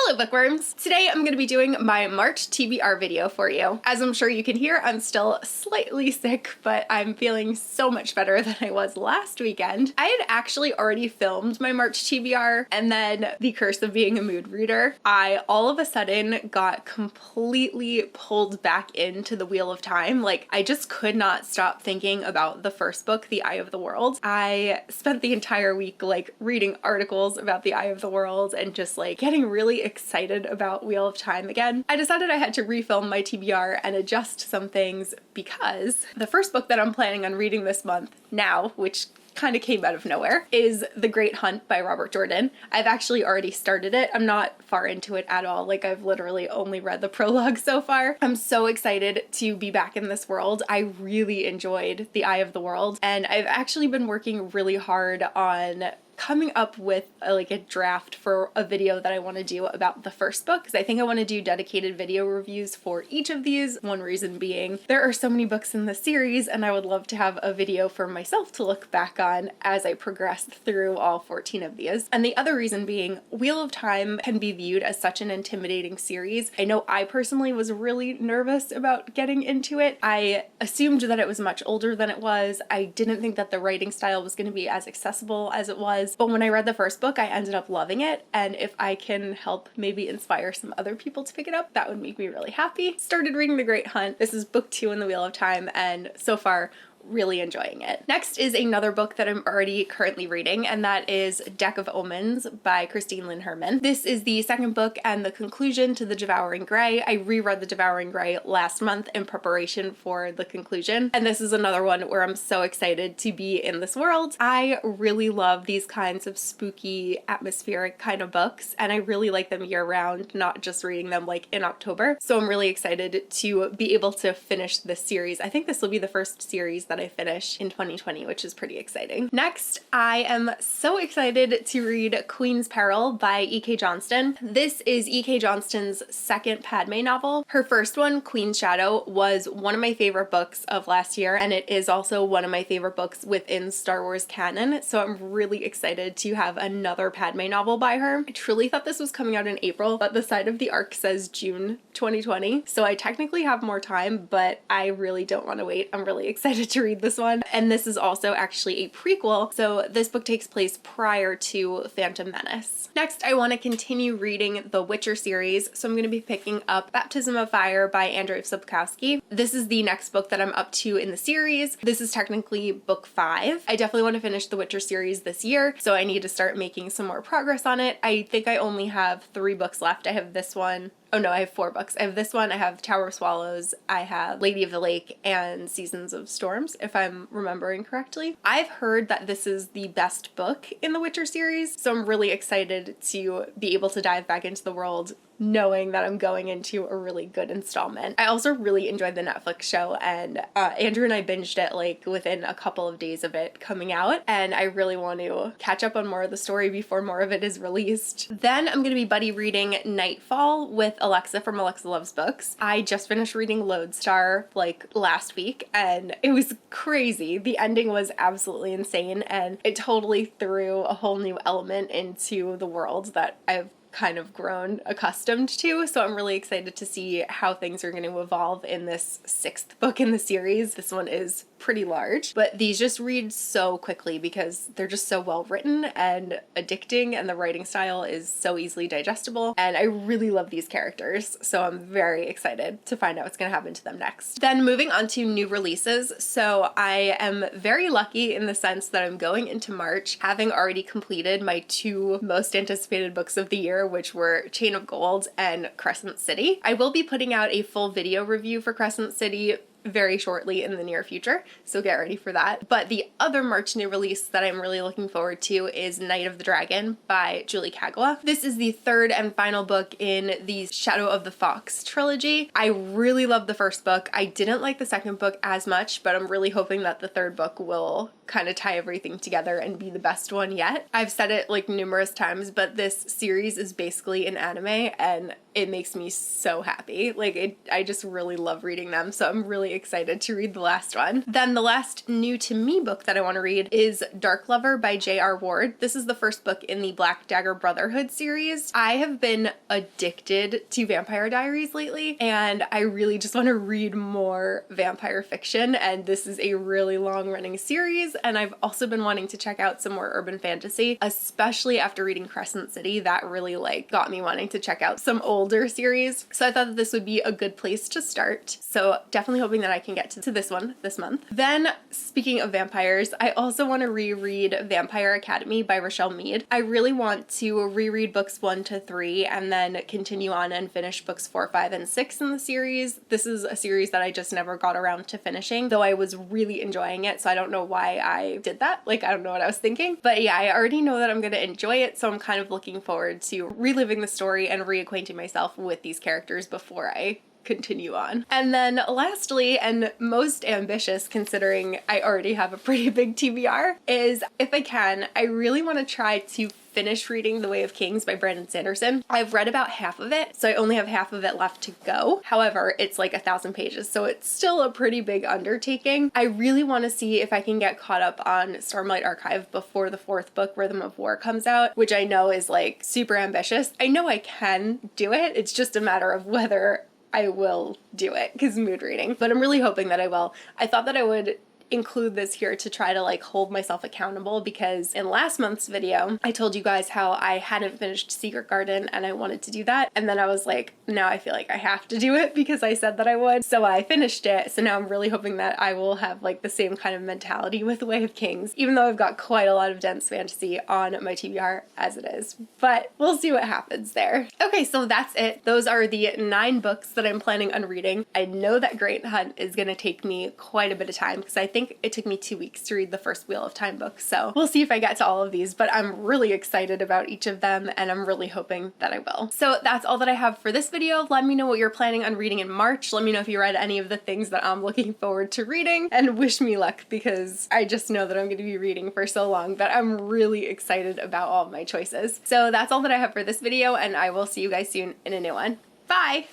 Hello bookworms! Today I'm going to be doing my March TBR video for you. As I'm sure you can hear, I'm still slightly sick, but I'm feeling so much better than I was last weekend. I had actually already filmed my March TBR, and then the curse of being a mood reader, I all of a sudden got completely pulled back into the wheel of time. Like, I just could not stop thinking about the first book, The Eye of the World. I spent the entire week like reading articles about The Eye of the World and just like getting really excited about Wheel of Time again. I decided I had to refilm my TBR and adjust some things because the first book that I'm planning on reading this month now, which kind of came out of nowhere, is The Great Hunt by Robert Jordan. I've actually already started it. I'm not far into it at all. Like, I've literally only read the prologue so far. I'm so excited to be back in this world. I really enjoyed The Eye of the World, and I've actually been working really hard on coming up with a draft for a video that I want to do about the first book, because I think I want to do dedicated video reviews for each of these. One reason being there are so many books in the series, and I would love to have a video for myself to look back on as I progress through all 14 of these. And the other reason being, Wheel of Time can be viewed as such an intimidating series. I know I personally was really nervous about getting into it. I assumed that it was much older than it was. I didn't think that the writing style was going to be as accessible as it was. But when I read the first book, I ended up loving it, and if I can help maybe inspire some other people to pick it up, that would make me really happy. Started reading The Great Hunt. This is book 2 in the Wheel of Time, and so far, really enjoying it. Next is another book that I'm already currently reading, and that is Deck of Omens by Christine Lynn Herman. This is the second book and the conclusion to The Devouring Grey. I reread The Devouring Grey last month in preparation for the conclusion, and this is another one where I'm so excited to be in this world. I really love these kinds of spooky, atmospheric kind of books, and I really like them year-round, not just reading them like in October. So I'm really excited to be able to finish this series. I think this will be the first series that I finish in 2020, which is pretty exciting. Next, I am so excited to read Queen's Peril by E.K. Johnston. This is E.K. Johnston's second Padme novel. Her first one, Queen's Shadow, was one of my favorite books of last year, and it is also one of my favorite books within Star Wars canon, so I'm really excited to have another Padme novel by her. I truly thought this was coming out in April, but the side of the arc says June 2020, so I technically have more time, but I really don't want to wait. I'm really excited to read this one. And this is also actually a prequel, so this book takes place prior to Phantom Menace. Next, I want to continue reading the Witcher series, so I'm going to be picking up Baptism of Fire by Andrzej Sapkowski. This is the next book that I'm up to in the series. This is technically book 5. I definitely want to finish the Witcher series this year, so I need to start making some more progress on it. I think I only have 3 books left. I have this one. Oh no, I have 4 books. I have this one, I have Tower of Swallows, I have Lady of the Lake, and Seasons of Storms, if I'm remembering correctly. I've heard that this is the best book in the Witcher series, so I'm really excited to be able to dive back into the world knowing that I'm going into a really good installment. I also really enjoyed the Netflix show, and Andrew and I binged it like within a couple of days of it coming out, and I really want to catch up on more of the story before more of it is released. Then I'm going to be buddy reading Nightfall with Alexa from Alexa Loves Books. I just finished reading Lodestar like last week, and it was crazy. The ending was absolutely insane, and it totally threw a whole new element into the world that I've kind of grown accustomed to, so I'm really excited to see how things are going to evolve in this 6th book in the series. This one is pretty large, but these just read so quickly because they're just so well written and addicting, and the writing style is so easily digestible, and I really love these characters, so I'm very excited to find out what's going to happen to them next. Then moving on to new releases, so I am very lucky in the sense that I'm going into March having already completed my 2 most anticipated books of the year, which were Chain of Gold and Crescent City. I will be putting out a full video review for Crescent City very shortly in the near future, so get ready for that. But the other March new release that I'm really looking forward to is Night of the Dragon by Julie Kagawa. This is the 3rd and final book in the Shadow of the Fox trilogy. I really love the first book. I didn't like the second book as much, but I'm really hoping that the 3rd book will kind of tie everything together and be the best one yet. I've said it like numerous times, but this series is basically an anime, and it makes me so happy. Like, I just really love reading them, so I'm really excited to read the last one. Then the last new to me book that I want to read is Dark Lover by J.R. Ward. This is the first book in the Black Dagger Brotherhood series. I have been addicted to Vampire Diaries lately, and I really just want to read more vampire fiction, and this is a really long-running series, and I've also been wanting to check out some more urban fantasy, especially after reading Crescent City. That really got me wanting to check out some older series. So I thought that this would be a good place to start. So definitely hoping that I can get to this one this month. Then speaking of vampires, I also want to reread Vampire Academy by Rochelle Mead. I really want to reread books 1 to 3 and then continue on and finish books 4, 5, and 6 in the series. This is a series that I just never got around to finishing, though I was really enjoying it, so I don't know why I did that. I don't know what I was thinking. But yeah, I already know that I'm going to enjoy it, so I'm kind of looking forward to reliving the story and reacquainting myself with these characters before I continue on. And then lastly, and most ambitious considering I already have a pretty big TBR, is if I can, I really want to try to finish reading The Way of Kings by Brandon Sanderson. I've read about half of it, so I only have half of it left to go. However, it's 1,000 pages, so it's still a pretty big undertaking. I really want to see if I can get caught up on Stormlight Archive before the 4th book, Rhythm of War, comes out, which I know is super ambitious. I know I can do it, it's just a matter of whether I will do it, because mood reading, but I'm really hoping that I will. I thought that I would include this here to try to hold myself accountable, because in last month's video I told you guys how I hadn't finished Secret Garden and I wanted to do that, and then I was like, now I feel like I have to do it because I said that I would, so I finished it. So now I'm really hoping that I will have the same kind of mentality with The Way of Kings, even though I've got quite a lot of dense fantasy on my TBR as it is, but we'll see what happens there. Okay, so that's it. Those are the 9 books that I'm planning on reading. I know that Great Hunt is gonna take me quite a bit of time because I think it took me 2 weeks to read the first Wheel of Time book, so we'll see if I get to all of these, but I'm really excited about each of them and I'm really hoping that I will. So that's all that I have for this video. Let me know what you're planning on reading in March. Let me know if you read any of the things that I'm looking forward to reading, and wish me luck because I just know that I'm going to be reading for so long that I'm really excited about all of my choices. So that's all that I have for this video, and I will see you guys soon in a new one. Bye!